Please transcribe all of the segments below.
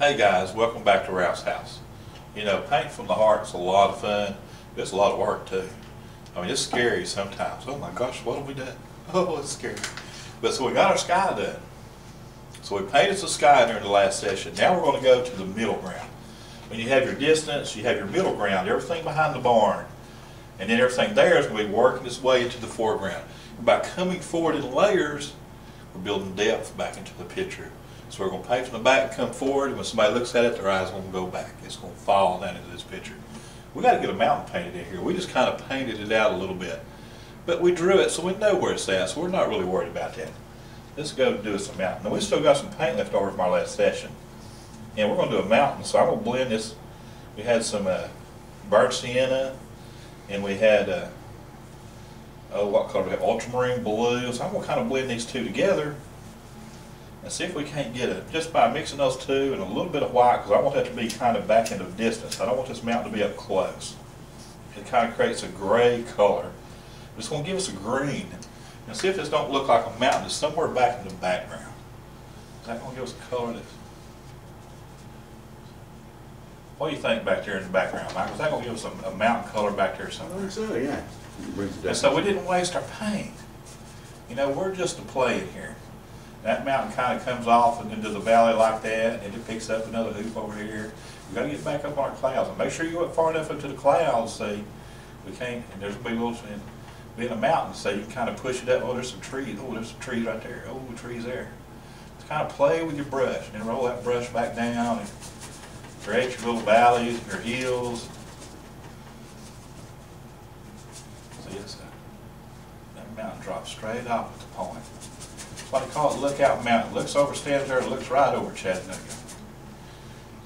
Hey guys, welcome back to Ralph's house. You know, painting from the heart is a lot of fun. It's a lot of work too. I mean, it's scary sometimes. Oh my gosh, what have we done? Oh, it's scary. But so we got our sky done. So we painted the sky during the last session. Now we're going to go to the middle ground. When you have your distance, you have your middle ground, everything behind the barn. And then everything there is going to be working its way into the foreground. And by coming forward in layers, we're building depth back into the picture. So we're going to paint from the back and come forward, and when somebody looks at it, their eyes are going to go back. It's going to fall down into this picture. We got to get a mountain painted in here. We just kind of painted it out a little bit. But we drew it so we know where it's at, so we're not really worried about that. Let's go do some mountain. Now we still got some paint left over from our last session. And we're going to do a mountain, so I'm going to blend this. We had some burnt sienna, and we had, what color? We have ultramarine blue. So I'm going to kind of blend these two together and see if we can't get it, just by mixing those two and a little bit of white, because I want that to be kind of back into distance. I don't want this mountain to be up close. It kind of creates a gray color. It's going to give us a green. And see if this don't look like a mountain. It's somewhere back in the background. Is that going to give us a color that's... What do you think back there in the background, Michael? Is that going to give us a mountain color back there somewhere? I think so, yeah. And so we didn't waste our paint. You know, we're just a playing here. That mountain kind of comes off and into the valley like that, and it picks up another hoop over here. We've got to get back up on our clouds. And make sure you go up far enough into the clouds, see, we can't, and there's a big little, and being a mountain, so you can kind of push it up. Oh, there's some trees. Oh, there's some trees right there. Oh, trees there. Just kind of play with your brush, and then roll that brush back down and create your little valleys, your hills. See, that mountain drops straight off at the point. What they call it, Lookout Mountain. Looks over, stands there, and looks right over Chattanooga.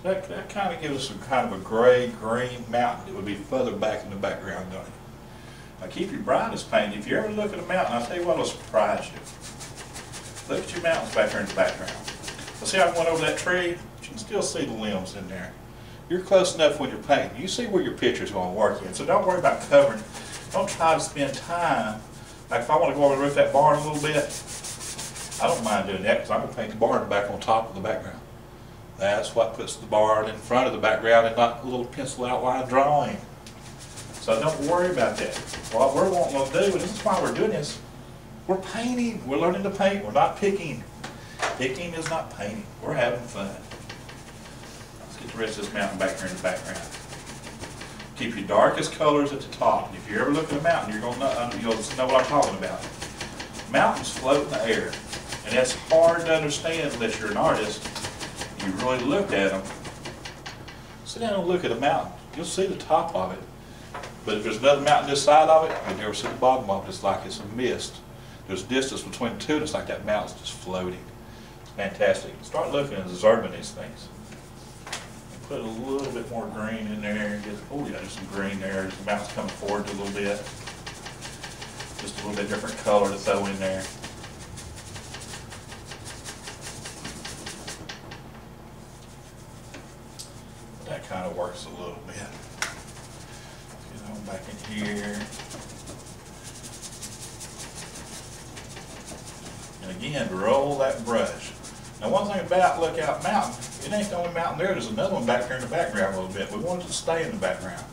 So that kind of gives us some kind of a gray, green mountain. It would be further back in the background, don't it? Now keep your brightest paint. If you ever look at a mountain, I'll tell you what will surprise you. Look at your mountains back there in the background. See how I went over that tree? You can still see the limbs in there. You're close enough when you're painting. You see where your picture's going to work in. So don't worry about covering. Don't try to spend time. Like if I want to go over the roof of that barn a little bit, I don't mind doing that because I'm going to paint the barn back on top of the background. That's what puts the barn in front of the background and not a little pencil outline drawing. So don't worry about that. What we're wanting to do, and this is why we're doing this, we're painting. We're learning to paint. We're not picking. Picking is not painting. We're having fun. Let's get the rest of this mountain back here in the background. Keep your darkest colors at the top. If you ever look at a mountain, you'll know what I'm talking about. Mountains float in the air. And that's hard to understand unless you're an artist. You really looked at them. Sit down and look at a mountain. You'll see the top of it. But if there's another mountain this side of it, you'll never see the bottom of it. It's like it's a mist. There's distance between the two, and it's like that mountain's just floating. It's fantastic. Start looking and observing these things. And put a little bit more green in there. Oh yeah, there's some green there. The mountain's coming forward a little bit. Just a little bit different color to throw in there. That kind of works a little bit. Get on back in here. And again, roll that brush. Now one thing about Lookout Mountain, it ain't the only mountain there. There's another one back there in the background a little bit. We want it to stay in the background.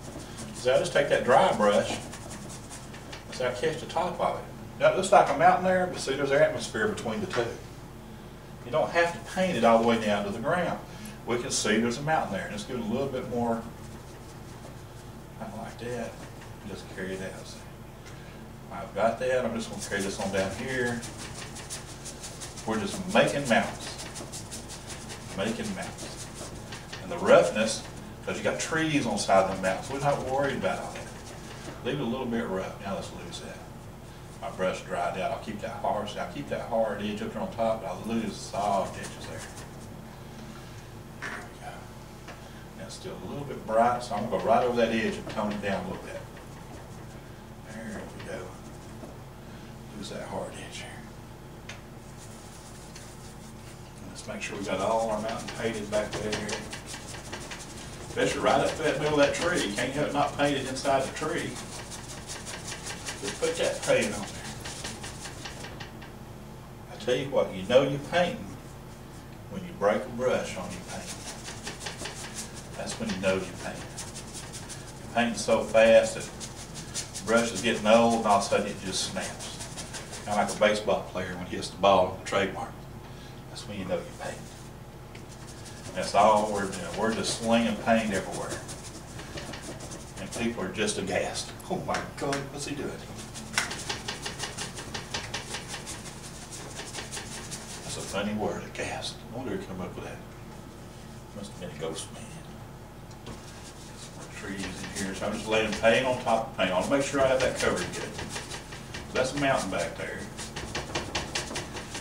So I just take that dry brush. So I catch the top of it. Now it looks like a mountain there, but see there's an atmosphere between the two. You don't have to paint it all the way down to the ground. We can see there's a mountain there. Just give it a little bit more, kind of like that. Just carry it out. See? I've got that. I'm just going to carry this on down here. We're just making mountains. Making mountains. And the roughness, because you got trees on the side of the mountains, we're not worried about all that. Leave it a little bit rough. Now let's lose that. My brush dried out. I'll keep that hard edge up there on top, but I'll lose the soft edges there. It's still a little bit bright, so I'm going to go right over that edge and tone it down a little bit. There we go. Lose that hard edge here. And let's make sure we got all our mountain painted back there. Especially right up that middle of that tree. You can't have it not painted inside the tree. Just put that paint on there. I tell you what, you know you're painting when you break a brush on your paint. That's when you know you're painting. You're painting so fast that the brush is getting old and all of a sudden it just snaps. Kind of like a baseball player when he hits the ball on the trademark. That's when you know you're painting. That's all we're doing. We're just slinging paint everywhere. And people are just aghast. Oh my God, what's he doing? That's a funny word, aghast. I wonder who came up with that. Must have been a ghost man. Some more trees in here. So I'm just laying paint on top of paint. I want to make sure I have that covered good. So that's a mountain back there.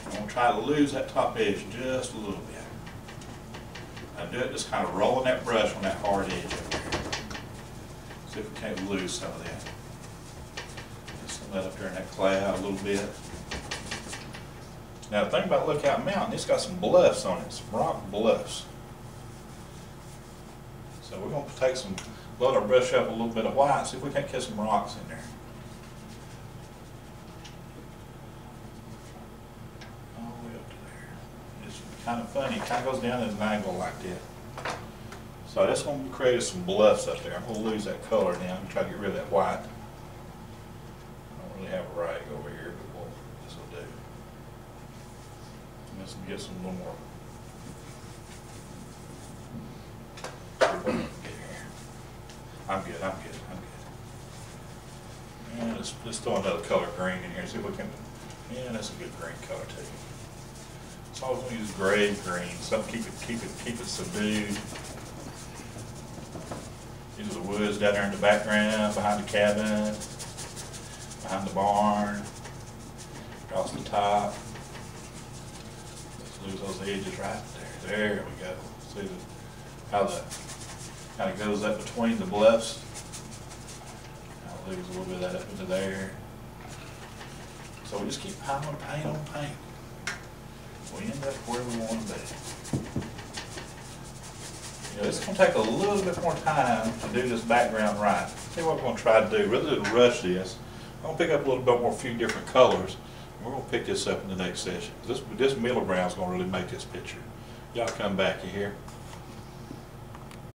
I'm going to try to lose that top edge just a little bit. I do it just kind of rolling that brush on that hard edge up there. See if we can't lose some of that. Just some of that up there in that cloud a little bit. Now the thing about Lookout Mountain, it's got some bluffs on it, some rock bluffs. So we're going to take some, load our brush up a little bit of white, see if we can't get some rocks in there. All the way up to there. It's kind of funny, it kind of goes down at an angle like that. So that's going to create some bluffs up there. I'm going to lose that color now and try to get rid of that white. I don't really have a rag over here, but this will do. Let's get some little more. I'm good. And let's throw another color green in here. See if we can. Yeah, that's a good green color too. So always going to use gray green. Something keep it subdued. These are the woods down there in the background, behind the cabin, behind the barn, across the top. Let's lose those edges right there. There we go. See how the kind of goes up between the bluffs. I'll lose a little bit of that up into there. So we just keep piling paint on paint. We end up where we want to be. You know, it's going to take a little bit more time to do this background right. See what we're going to try to do. Rather than rush this, I'm going to pick up a little bit more, a few different colors. And we're going to pick this up in the next session. This middle ground is going to really make this picture. Y'all come back, you hear?